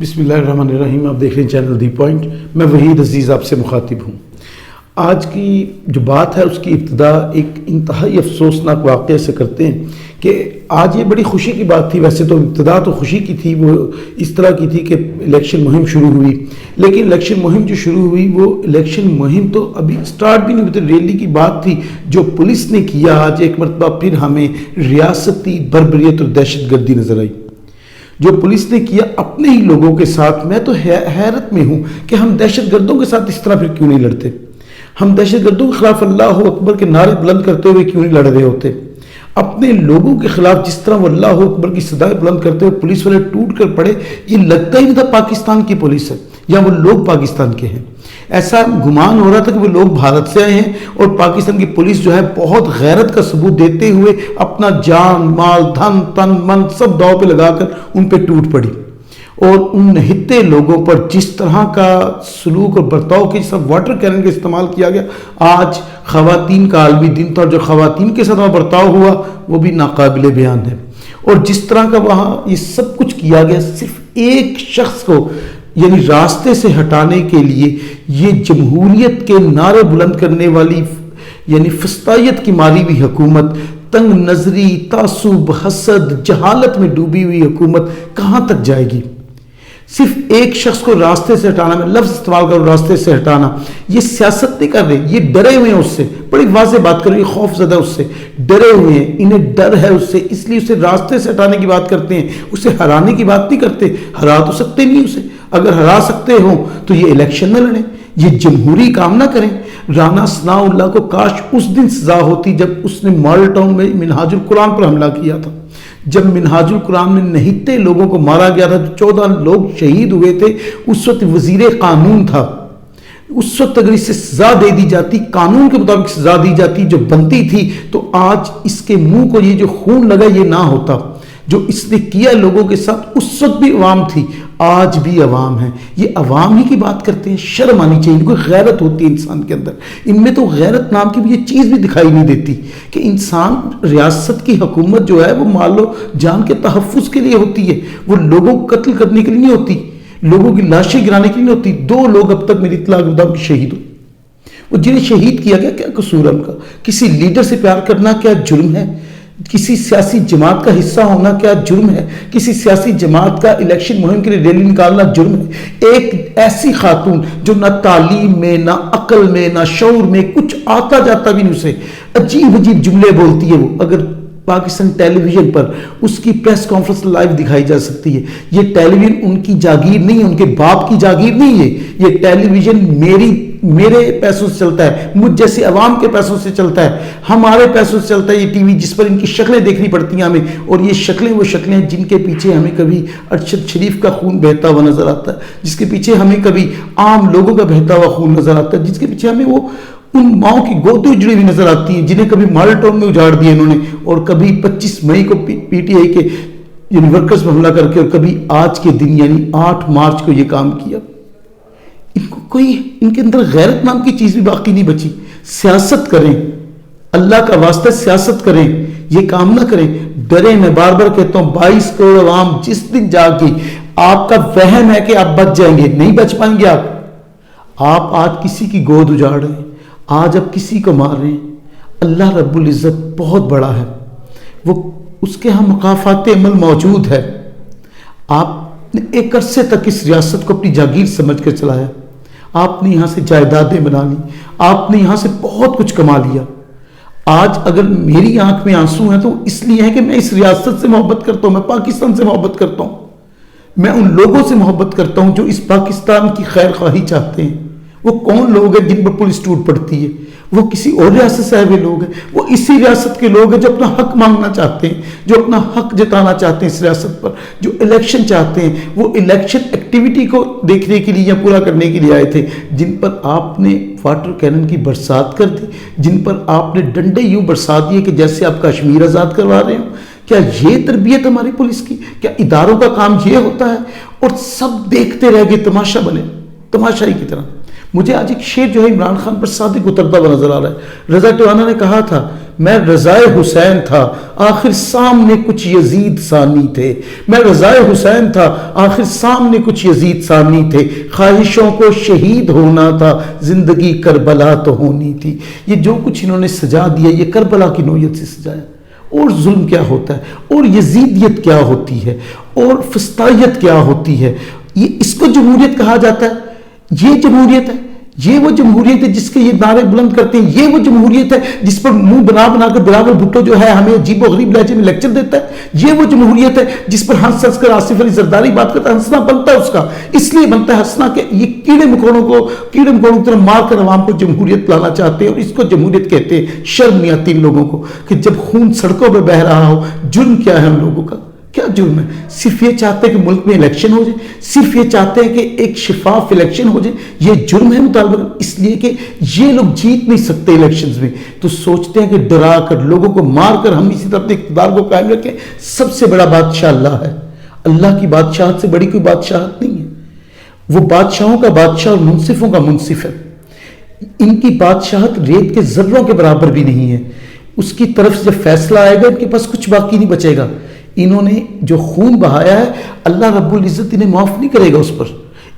بسم اللہ الرحمن الرحیم. آپ دیکھ رہے ہیں چینل دی پوائنٹ. میں وحید عزیز آپ سے مخاطب ہوں. آج کی جو بات ہے اس کی ابتدا ایک انتہائی افسوسناک واقعے سے کرتے ہیں کہ آج یہ بڑی خوشی کی بات تھی. ویسے تو ابتدا تو خوشی کی تھی، وہ اس طرح کی تھی کہ الیکشن مہم شروع ہوئی، لیکن الیکشن مہم جو شروع ہوئی وہ الیکشن مہم تو ابھی سٹارٹ بھی نہیں ہوئی. ریلی کی بات تھی. جو پولیس نے کیا آج ایک مرتبہ پھر ہمیں ریاستی بربریت اور دہشت گردی نظر آئی. جو پولیس نے کیا اپنے ہی لوگوں کے ساتھ، میں تو حیرت میں ہوں کہ ہم دہشت گردوں کے ساتھ اس طرح پھر کیوں نہیں لڑتے. ہم دہشت گردوں کے خلاف اللہ اکبر کے نعرے بلند کرتے ہوئے کیوں نہیں لڑ رہے ہوتے. اپنے لوگوں کے خلاف جس طرح وہ اللہ اکبر کی صدائیں بلند کرتے ہوئے پولیس والے ٹوٹ کر پڑے، یہ لگتا ہی نہیں تھا پاکستان کی پولیس ہے یا وہ لوگ پاکستان کے ہیں. ایسا گمان ہو رہا تھا کہ وہ لوگ بھارت سے آئے ہیں اور پاکستان کی پولیس جو ہے بہت غیرت کا ثبوت دیتے ہوئے اپنا جان مال دھن تن من سب داؤ پہ لگا کر ان پہ ٹوٹ پڑی. اور ان نہتے لوگوں پر جس طرح کا سلوک اور برتاؤ کے ساتھ واٹر کینن کا استعمال کیا گیا، آج خواتین کا عالمی دن تھا اور جو خواتین کے ساتھ وہاں برتاؤ ہوا وہ بھی ناقابل بیان ہے. اور جس طرح کا وہاں یہ سب کچھ کیا گیا صرف ایک شخص کو یعنی راستے سے ہٹانے کے لیے، یہ جمہوریت کے نعرے بلند کرنے والی یعنی فسطائیت کی ماری ہوئی حکومت، تنگ نظری، تعصب، حسد، جہالت میں ڈوبی ہوئی حکومت کہاں تک جائے گی. صرف ایک شخص کو راستے سے ہٹانا، میں لفظ استعمال کروں راستے سے ہٹانا، یہ سیاست نہیں کر رہے، یہ ڈرے ہوئے ہیں اس سے. بڑی واضح بات کر رہے ہیں، خوف زدہ اس سے ڈرے ہوئے ہیں، انہیں ڈر ہے اس سے، اس لیے اسے راستے سے ہٹانے کی بات کرتے ہیں، اسے ہرانے کی بات نہیں کرتے. ہرا تو سکتے نہیں اسے، اگر ہرا سکتے ہوں تو یہ الیکشن نہ لڑیں، یہ جمہوری کام نہ کریں. رانا ثناء اللہ کو کاش اس دن سزا ہوتی جب اس نے ماڈل ٹاؤن میں منہاج القرآن پر حملہ کیا تھا. جب منہاج القرآن میں نہتے لوگوں کو مارا گیا تھا، 14 لوگ شہید ہوئے تھے، اس وقت وزیر قانون تھا. اس وقت اگر اسے سزا دے دی جاتی، قانون کے مطابق سزا دی جاتی جو بنتی تھی، تو آج اس کے منہ کو یہ جو خون لگا یہ نہ ہوتا. جو اس نے کیا لوگوں کے ساتھ اس وقت بھی عوام تھی، آج بھی عوام ہے. یہ عوام ہی کی بات کرتے ہیں. شرم آنی چاہیے. ان کو غیرت ہوتی ہے انسان کے اندر. ان میں تو غیرت نام کی بھی یہ چیز بھی دکھائی نہیں دیتی کہ انسان ریاست کی حکومت جو ہے وہ مال و جان کے تحفظ کے لیے ہوتی ہے، وہ لوگوں کو قتل کرنے کے لیے نہیں ہوتی، لوگوں کی لاشیں گرانے کے لیے نہیں ہوتی. 2 لوگ اب تک میری اطلاع کے مطابق شہید ہوئے. وہ جنہیں شہید کیا گیا کیا قصور ہے ان کا؟ کسی لیڈر سے پیار کرنا کیا جرم ہے؟ کسی سیاسی جماعت کا حصہ ہونا کیا جرم ہے؟ کسی سیاسی جماعت کا الیکشن مہم کے لیے ریلی نکالنا جرم ہے؟ ایک ایسی خاتون جو نہ تعلیم میں، نہ عقل میں، نہ شعور میں کچھ آتا جاتا بھی نہیں، اسے عجیب عجیب جملے بولتی ہے. وہ اگر پاکستان ٹیلی ویژن پر اس کی پریس کانفرنس لائیو دکھائی جا سکتی ہے. یہ ٹیلی ویژن ان کی جاگیر نہیں ہے، ان کے باپ کی جاگیر نہیں ہے. یہ ٹیلی ویژن میرے پیسوں سے چلتا ہے، مجھ جیسے عوام کے پیسوں سے چلتا ہے، ہمارے پیسوں سے چلتا ہے یہ ٹی وی، جس پر ان کی شکلیں دیکھنی پڑتی ہیں ہمیں. اور یہ شکلیں وہ شکلیں ہیں جن کے پیچھے ہمیں کبھی ارشد شریف کا خون بہتا ہوا نظر آتا ہے، جس کے پیچھے ہمیں کبھی عام لوگوں کا بہتا ہوا خون نظر آتا ہے، جس کے پیچھے ہمیں وہ ان ماؤں کی گودیں اجڑی ہوئی نظر آتی ہیں جنہیں کبھی ماڈل ٹاؤن میں اجاڑ دیا انہوں نے، اور کبھی 25 مئی کو پی ٹی آئی کے یعنی ورکرز پر حملہ کر کے، اور کبھی آج کے دن یعنی 8 مارچ کو یہ کام کیا. ان کو کوئی ان کے اندر غیرت نام کی چیز بھی باقی نہیں بچی. سیاست کریں، اللہ کا واسطہ سیاست کریں، یہ کام نہ کریں. ڈریں. میں بار بار کہتا ہوں 22 کروڑ عوام جس دن جاگی، آپ کا وہم ہے کہ آپ بچ جائیں گے، نہیں بچ پائیں گے. آپ آج کسی کی گود اجاڑ رہے ہیں، آج آپ کسی کو مار رہے ہیں. اللہ رب العزت بہت بڑا ہے، وہ اس کے ہاں مقافات عمل موجود ہے. آپ نے ایک عرصے تک اس ریاست کو اپنی جاگیر سمجھ کر چلایا. آپ نے یہاں سے جائیدادیں بنا لی، آپ نے یہاں سے بہت کچھ کما لیا. آج اگر میری آنکھ میں آنسو ہیں تو اس لیے ہے کہ میں اس ریاست سے محبت کرتا ہوں، میں پاکستان سے محبت کرتا ہوں، میں ان لوگوں سے محبت کرتا ہوں جو اس پاکستان کی خیر خواہی چاہتے ہیں. وہ کون لوگ ہیں جن پر پولیس ٹوٹ پڑتی ہے؟ وہ کسی اور ریاست سے آئے ہوئے لوگ ہیں. وہ اسی ریاست کے لوگ ہیں جو اپنا حق مانگنا چاہتے ہیں، جو اپنا حق جتانا چاہتے ہیں اس ریاست پر، جو الیکشن چاہتے ہیں. وہ الیکشن ایکٹیویٹی کو دیکھنے کے لیے یا پورا کرنے کے لیے آئے تھے، جن پر آپ نے واٹر کینن کی برسات کر دی، جن پر آپ نے ڈنڈے یوں برسا دیے کہ جیسے آپ کشمیر آزاد کروا رہے ہو. کیا یہ تربیت ہماری پولیس کی؟ کیا اداروں کا کام یہ ہوتا ہے؟ اور سب دیکھتے رہ گئے، تماشا بنے، تماشائی کی طرح. مجھے آج ایک شعر جو ہے عمران خان پر صادق اترتا ہوا نظر آ رہا ہے. رضا ٹوانہ نے کہا تھا میں رضائے حسین تھا آخر سامنے کچھ یزید ثانی تھے، میں رضائے حسین تھا آخر سامنے کچھ یزید ثانی تھے، خواہشوں کو شہید ہونا تھا زندگی کربلا تو ہونی تھی۔ یہ جو کچھ انہوں نے سجا دیا یہ کربلا کی نوعیت سے سجایا، اور ظلم کیا ہوتا ہے، اور یزیدیت کیا ہوتی ہے، اور فسطائیت کیا ہوتی ہے۔ یہ اس کو جمہوریت کہا جاتا ہے، یہ جمہوریت ہے، یہ وہ جمہوریت ہے جس کے یہ نعرے بلند کرتے ہیں، یہ وہ جمہوریت ہے جس پر منہ بنا بنا کر بلاول بھٹو جو ہے ہمیں عجیب و غریب لہجے میں لیکچر دیتا ہے، یہ وہ جمہوریت ہے جس پر ہنس ہنس کر آصف علی زرداری بات کرتا ہے۔ ہنسنا بنتا ہے اس کا، اس لیے بنتا ہے ہنسنا کہ یہ کیڑے مکوڑوں کی طرح مار کر عوام کو جمہوریت لانا چاہتے ہیں، اور اس کو جمہوریت کہتے ہیں۔ شرم نہیں آتی ان لوگوں کو کہ جب خون سڑکوں پہ بہ رہا ہو، جرم کیا ہے ان لوگوں کا، کیا جرم ہے؟ صرف یہ چاہتے ہیں کہ ملک میں الیکشن ہو جائے، صرف یہ چاہتے ہیں کہ ایک شفاف الیکشن ہو جائے، یہ جرم ہے مطالبہ، اس لیے کہ یہ لوگ جیت نہیں سکتے الیکشنز میں، تو سوچتے ہیں کہ ڈرا کر لوگوں کو مار کر ہم اسی طرح اپنے اقتدار کو قائم رکھیں۔ سب سے بڑا بادشاہ اللہ ہے، اللہ کی بادشاہت سے بڑی کوئی بادشاہت نہیں ہے، وہ بادشاہوں کا بادشاہ اور منصفوں کا منصف ہے۔ ان کی بادشاہت ریت کے ذروں کے برابر بھی نہیں ہے، اس کی طرف سے جب فیصلہ آئے گا ان کے پاس کچھ باقی نہیں بچے گا۔ انہوں نے جو خون بہایا ہے اللہ رب العزت انہیں معاف نہیں کرے گا اس پر،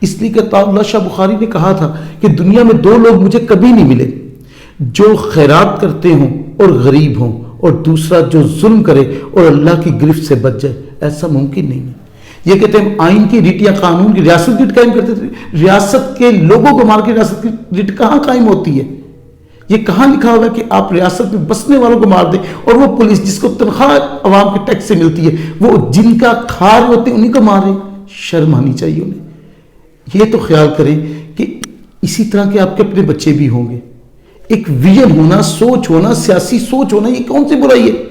اس لیے کہ اللہ شاہ بخاری نے کہا تھا کہ دنیا میں دو لوگ مجھے کبھی نہیں ملے، جو خیرات کرتے ہوں اور غریب ہوں، اور دوسرا جو ظلم کرے اور اللہ کی گرفت سے بچ جائے۔ ایسا ممکن نہیں ہے۔ یہ کہتے ہیں آئین کی ریٹ یا قانون کی ریاست کی ریٹ قائم کرتے تھے، ریاست کے لوگوں کو مار کے ریاست کی ریٹ کہاں قائم ہوتی ہے؟ یہ کہاں لکھا ہوگا کہ آپ ریاست میں بسنے والوں کو مار دیں، اور وہ پولیس جس کو تنخواہ عوام کے ٹیکس سے ملتی ہے وہ جن کا کھا رہے ہوتے ہیں انہیں کو مار رہے ہیں؟ شرم آنی چاہیے انہیں۔ یہ تو خیال کریں کہ اسی طرح کے آپ کے اپنے بچے بھی ہوں گے۔ ایک ویژن ہونا، سوچ ہونا، سیاسی سوچ ہونا، یہ کون سی برائی ہے؟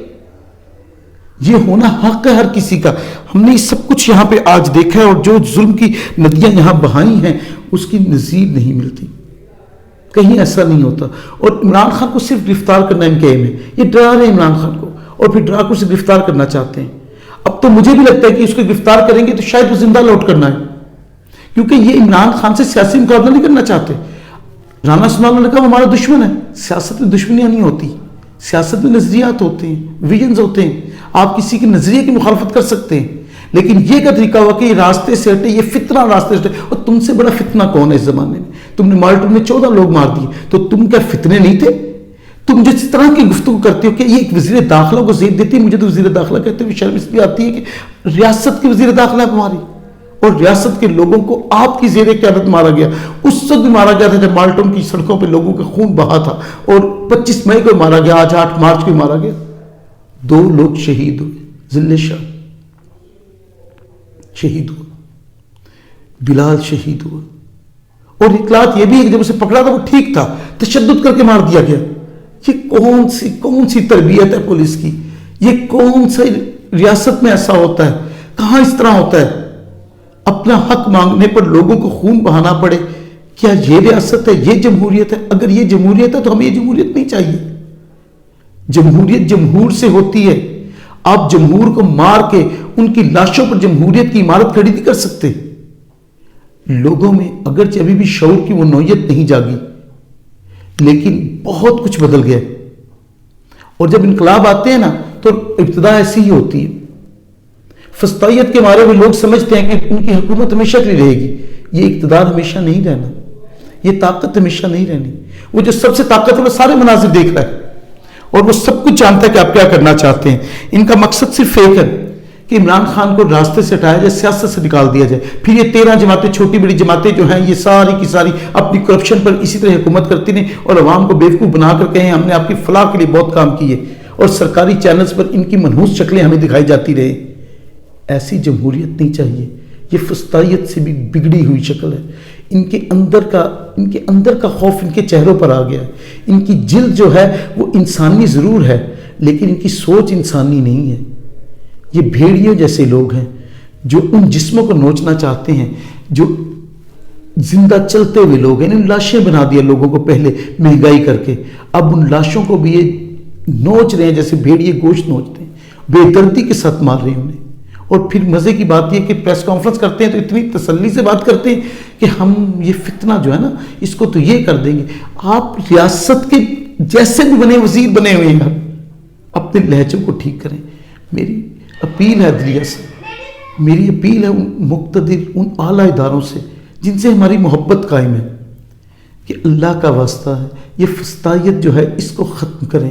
یہ ہونا حق ہے ہر کسی کا۔ ہم نے سب کچھ یہاں پہ آج دیکھا ہے، اور جو ظلم کی ندیاں یہاں بہائی ہیں اس کی نظیر نہیں ملتی، کہیں ایسا نہیں ہوتا۔ اور عمران خان کو صرف گرفتار کرنا ان کے ایم ہے، یہ ڈرا رہے ہیں عمران خان کو، اور پھر ڈرا کر اسے گرفتار کرنا چاہتے ہیں۔ اب تو مجھے بھی لگتا ہے کہ اس کو گرفتار کریں گے تو شاید وہ زندہ لوٹ کرنا ہے، کیونکہ یہ عمران خان سے سیاسی مقابلہ نہیں کرنا چاہتے۔ رانا ثناءاللہ نے کہا وہ ہمارا دشمن ہے۔ سیاست میں دشمنیاں نہیں ہوتی، سیاست میں نظریات ہوتے ہیں، ویژنز ہوتے ہیں، آپ کسی کے نظریے کی مخالفت کر سکتے ہیں، لیکن یہ کا طریقہ ہوا کہ یہ راستے سے ہٹے، یہ فتنہ راستے سے ہٹے۔ اور تم سے بڑا فتنہ کون ہے اس زمانے میں؟ تم نے مالٹو میں 14 لوگ مار دیے، تو تم کیا فتنے نہیں تھے؟ تم جس طرح کی گفتگو کرتے ہو کہ یہ ایک وزیر داخلہ کو زیر دیتی ہے، مجھے تو وزیر داخلہ کہتے ہوئے شرم اس لیے آتی ہے کہ ریاست کی وزیر داخلہ ہے ہماری، اور ریاست کے لوگوں کو آپ کی زیر قیادت مارا گیا۔ اس وقت بھی مارا گیا تھا جب مالٹون کی سڑکوں پہ لوگوں کا خون بہا تھا، اور 25 مئی کو مارا گیا، آج 8 مارچ کو مارا گیا۔ 2 لوگ شہید ہوئے، ذل شاہ شہید ہوا، بلال شہید ہوا، اور اطلاعات یہ بھی ہے کہ جب اسے پکڑا تھا وہ ٹھیک تھا، تشدد کر کے مار دیا گیا۔ یہ کون سی تربیت ہے پولیس کی؟ یہ کون سی ریاست میں ایسا ہوتا ہے؟ کہاں اس طرح ہوتا ہے؟ اپنا حق مانگنے پر لوگوں کو خون بہانا پڑے، کیا یہ ریاست ہے؟ یہ جمہوریت ہے؟ اگر یہ جمہوریت ہے تو ہمیں یہ جمہوریت نہیں چاہیے۔ جمہوریت جمہور سے ہوتی ہے، آپ جمہور کو مار کے ان کی لاشوں پر جمہوریت کی عمارت کھڑی نہیں کر سکتے۔ لوگوں میں اگرچہ ابھی بھی شعور کی وہ نوعیت نہیں جاگی، لیکن بہت کچھ بدل گیا، اور جب انقلاب آتے ہیں نا تو ابتدا ایسی ہی ہوتی ہے۔ فسطائیت کے مارے ہوئے لوگ سمجھتے ہیں کہ ان کی حکومت ہمیشہ کے لیے رہے گی، یہ اقتدار ہمیشہ نہیں رہنا، یہ طاقت ہمیشہ نہیں رہنی۔ وہ جو سب سے طاقتور سارے مناظر دیکھ رہا ہے، اور وہ سب کچھ جانتا ہے کہ آپ کیا کرنا چاہتے ہیں۔ ان کا مقصد صرف ایک ہے کہ عمران خان کو راستے سے ہٹایا جائے، سیاست سے نکال دیا جائے، پھر یہ 13 جماعتیں، چھوٹی بڑی جماعتیں جو ہیں، یہ ساری کی ساری اپنی کرپشن پر اسی طرح حکومت کرتی رہیں، اور عوام کو بیوقوف بنا کر کہیں ہم نے آپ کی فلاح کے لیے بہت کام کیے، اور سرکاری چینلز پر ان کی منحوس شکلیں ہمیں دکھائی جاتی رہے۔ ایسی جمہوریت نہیں چاہیے، یہ فسطائیت سے بھی بگڑی ہوئی شکل ہے۔ ان کے اندر کا خوف ان کے چہروں پر آ گیا ہے۔ ان کی جلد جو ہے وہ انسانی ضرور ہے، لیکن ان کی سوچ انسانی نہیں ہے۔ یہ بھیڑیوں جیسے لوگ ہیں جو ان جسموں کو نوچنا چاہتے ہیں، جو زندہ چلتے ہوئے لوگ ہیں۔ ان لاشیں بنا دیا لوگوں کو پہلے مہنگائی کر کے، اب ان لاشوں کو بھی یہ نوچ رہے ہیں جیسے بھیڑیے گوشت نوچتے ہیں، بے دردی کے ساتھ مار رہے ہیں انہیں۔ اور پھر مزے کی بات یہ کہ پریس کانفرنس کرتے ہیں تو اتنی تسلی سے بات کرتے ہیں کہ ہم یہ فتنہ جو ہے نا اس کو تو یہ کر دیں گے۔ آپ ریاست کے جیسے بھی بنے وزیر بنے ہوئے ہیں، اپنے لہجوں کو ٹھیک کریں. میری اپیل ہے عدلیہ سے، میری اپیل ہے ان مقتدر، ان اعلیٰ اداروں سے جن سے ہماری محبت قائم ہے، کہ اللہ کا واسطہ ہے یہ فسطائیت جو ہے اس کو ختم کریں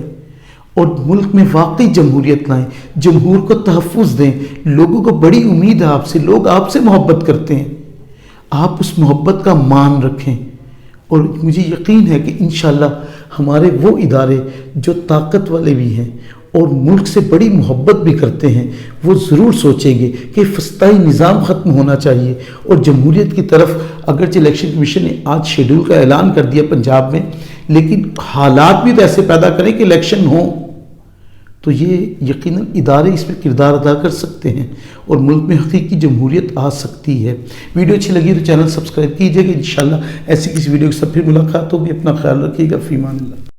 اور ملک میں واقعی جمہوریت لائیں، جمہور کو تحفظ دیں. لوگوں کو بڑی امید ہے آپ سے، لوگ آپ سے محبت کرتے ہیں، آپ اس محبت کا مان رکھیں. اور مجھے یقین ہے کہ انشاءاللہ ہمارے وہ ادارے جو طاقت والے بھی ہیں اور ملک سے بڑی محبت بھی کرتے ہیں، وہ ضرور سوچیں گے کہ فسطائی نظام ختم ہونا چاہیے اور جمہوریت کی طرف. اگرچہ الیکشن کمیشن نے آج شیڈول کا اعلان کر دیا پنجاب میں، لیکن حالات بھی تو ایسے پیدا کریں کہ الیکشن ہوں، تو یہ یقیناً ادارے اس میں کردار ادا کر سکتے ہیں اور ملک میں حقیقی جمہوریت آ سکتی ہے. ویڈیو اچھی لگی تو چینل سبسکرائب کیجیے گا. انشاءاللہ ایسی کسی ویڈیو کے ساتھ پھر ملاقات ہوگی. اپنا خیال رکھیے گا. فی امان اللہ.